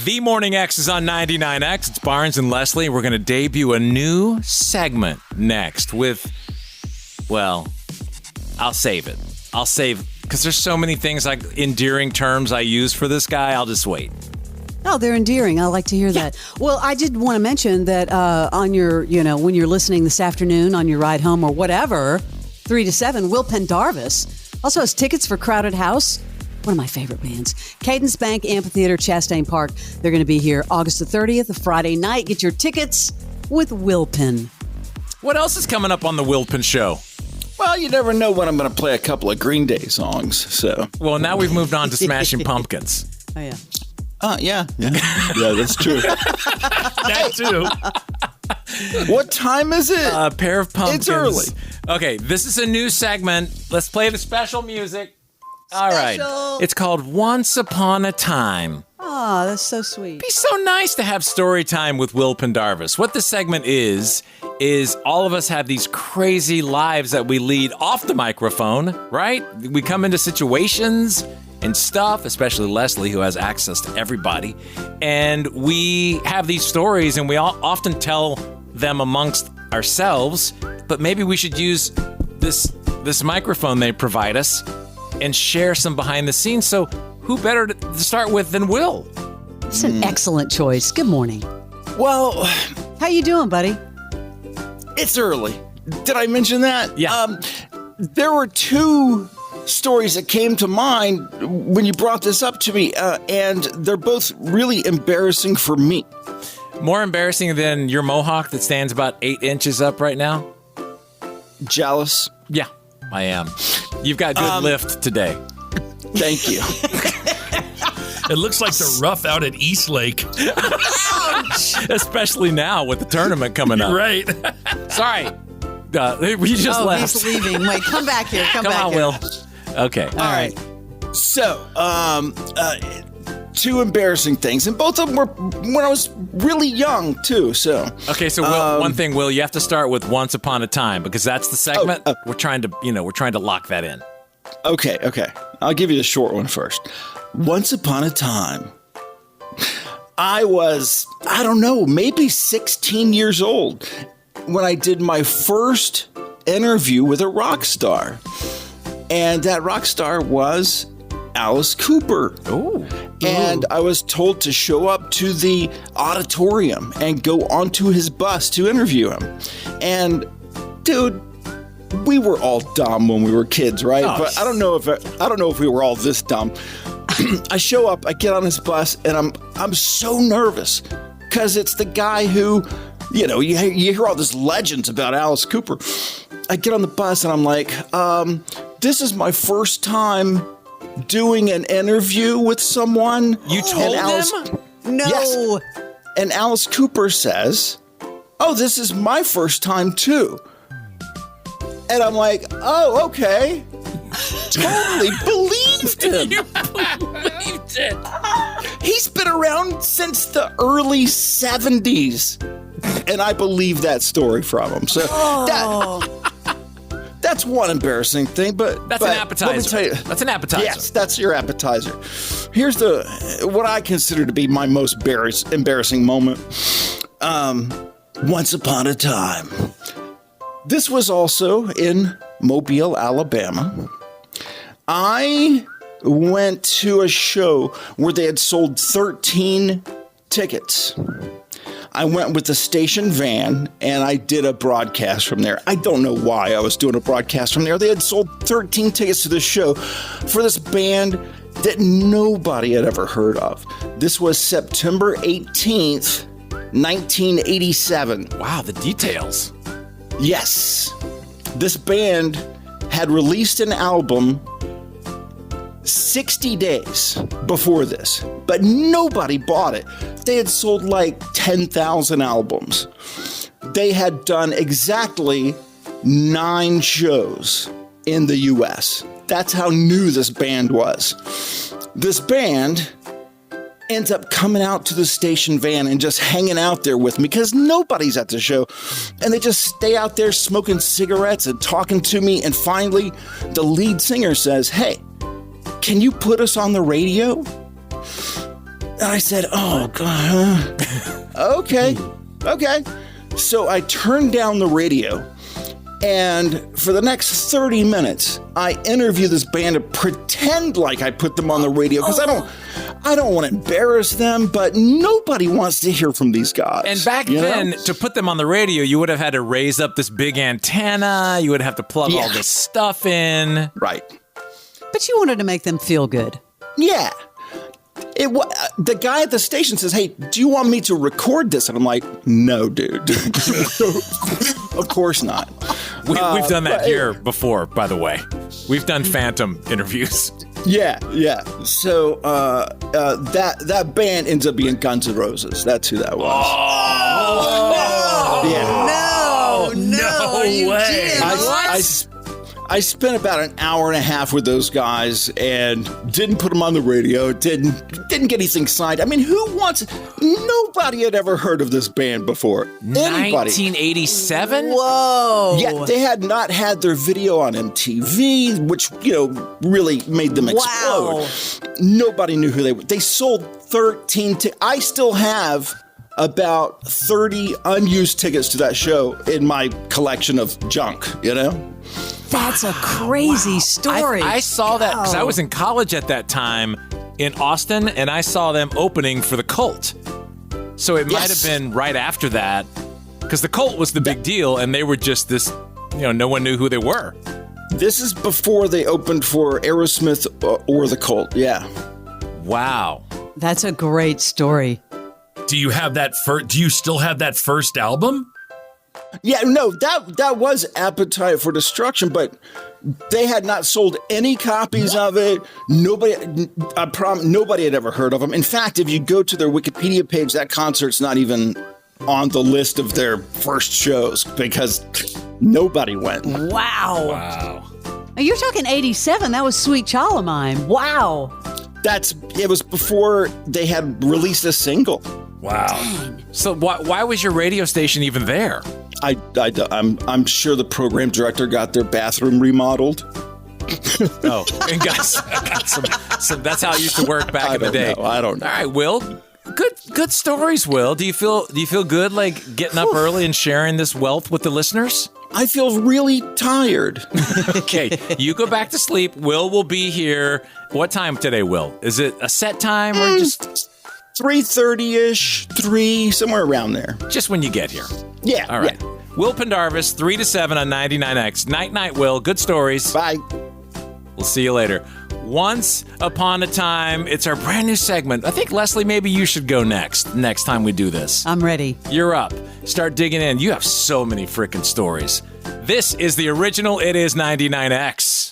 The Morning X is on 99X. It's Barnes and Leslie. We're going to debut a new segment next with, well, I'll save it. Because there's so many things, like endearing terms I use for this guy. I'll just wait. Oh, they're endearing. I like to hear that. Well, I did want to mention that on your, when you're listening this afternoon on your ride home or whatever, 3 to 7, Will Pendarvis also has tickets for Crowded House. One of my favorite bands. Cadence Bank Amphitheater, Chastain Park. They're going to be here August the 30th, a Friday night. Get your tickets with Wilpin. What else is coming up on the Wilpin show? Well, you never know when I'm going to play a couple of Green Day songs. So, well, now we've moved on to Smashing Pumpkins. Oh, yeah. Yeah, that's true. That too. What time is it? A pair of pumpkins. It's early. Okay, this is a new segment. Let's play the special music. All right. It's called Once Upon a Time. Oh, that's so sweet. Be so nice to have story time with Will Pendarvis. What this segment is all of us have these crazy lives that we lead off the microphone, right? We come into situations and stuff, especially Leslie, who has access to everybody. And we have these stories, and we all often tell them amongst ourselves, but maybe we should use this microphone they provide us and share some behind the scenes. So who better to start with than Will? It's an excellent choice. Good morning. Well, how you doing, buddy? It's early. Did I mention that? Yeah. There were two stories that came to mind when you brought this up to me, and they're both really embarrassing for me. More embarrassing than your mohawk that stands about 8 inches up right now? Jealous? Yeah, I am. You've got good lift today. Thank you. It looks like the rough out at East Lake. Especially now with the tournament coming up. Right. Sorry. We just left. He's leaving. Wait, come back here. Come back on, here. Will. Okay. All right. So, two embarrassing things, and both of them were when I was really young too. So, okay. So, Will, one thing, Will, you have to start with "Once Upon a Time" because that's the segment. We're trying to lock that in. Okay. I'll give you the short one first. Once upon a time, I was, maybe 16 years old when I did my first interview with a rock star. And that rock star was Alice Cooper. Ooh. And I was told to show up to the auditorium and go onto his bus to interview him. And, dude, we were all dumb when we were kids, right? Oh, but I don't know if we were all this dumb. I show up, I get on his bus, and I'm so nervous because it's the guy who, you hear all these legends about Alice Cooper. I get on the bus and I'm like, this is my first time doing an interview with someone. You told him? No. Yes. And Alice Cooper says, oh, this is my first time too. And I'm like, oh, okay. Totally believed him. You believed it. He's been around since the early 70s. And I believe that story from him. So that's one embarrassing thing. But an appetizer. Let me tell you, that's an appetizer. Yes, that's your appetizer. Here's what I consider to be my most embarrassing moment. Once upon a time. This was also in Mobile, Alabama. I went to a show where they had sold 13 tickets. I went with the station van and I did a broadcast from there. I don't know why I was doing a broadcast from there. They had sold 13 tickets to this show for this band that nobody had ever heard of. This was September 18th, 1987. Wow, the details. Yes. This band had released an album 60 days before this, but nobody bought it. They had sold like 10,000 albums. They had done exactly 9 shows in the U.S. That's how new this band was. This band ends up coming out to the station van and just hanging out there with me because nobody's at the show. And they just stay out there smoking cigarettes and talking to me. And finally, the lead singer says, hey, can you put us on the radio? I said, oh, God. Okay. So I turned down the radio. And for the next 30 minutes, I interview this band and pretend like I put them on the radio because I don't want to embarrass them, but nobody wants to hear from these guys. And back then, to put them on the radio, you would have had to raise up this big antenna. You would have to plug all this stuff in. Right. But you wanted to make them feel good. Yeah. The guy at the station says, hey, do you want me to record this? And I'm like, no, dude. Of course not. We've done that here before, by the way. We've done phantom interviews. Yeah. So that band ends up being Guns N' Roses. That's who that was. Oh! Yeah. No way. I spent about an hour and a half with those guys and didn't put them on the radio, didn't get anything signed. I mean, nobody had ever heard of this band before. Anybody. 1987? Whoa. Yeah, they had not had their video on MTV, which, really made them explode. Wow. Nobody knew who they were. They sold 13 I still have about 30 unused tickets to that show in my collection of junk, That's a crazy story. I saw that because I was in college at that time in Austin, and I saw them opening for the Cult. So it might have been right after that, because the Cult was the big deal, and they were just this, no one knew who they were. This is before they opened for Aerosmith or the Cult, yeah. Wow. That's a great story. Do you have that do you still have that first album? Yeah, no, that was Appetite for Destruction, but they had not sold any copies of it. Nobody had ever heard of them. In fact, if you go to their Wikipedia page, that concert's not even on the list of their first shows because nobody went. Wow. You're talking 87. That was Sweet Child of Mine. Wow. It was before they had released a single. Wow. Dang. So why was your radio station even there? I'm sure the program director got their bathroom remodeled. Oh, and got some. That's how it used to work back in the day. I don't know. All right, Will. Good stories, Will. Do you feel good like getting up early and sharing this wealth with the listeners? I feel really tired. Okay, you go back to sleep. Will be here. What time today, Will? Is it a set time or just 3:30-ish, 3, somewhere around there. just when you get here? Yeah. All right. Yeah. Will Pendarvis, 3 to 7 on 99X. Night, Will. Good stories. Bye. We'll see you later. Once Upon a Time. It's our brand new segment. I think, Leslie, maybe you should go next time we do this. I'm ready. You're up. Start digging in. You have so many freaking stories. This is the original It Is 99X.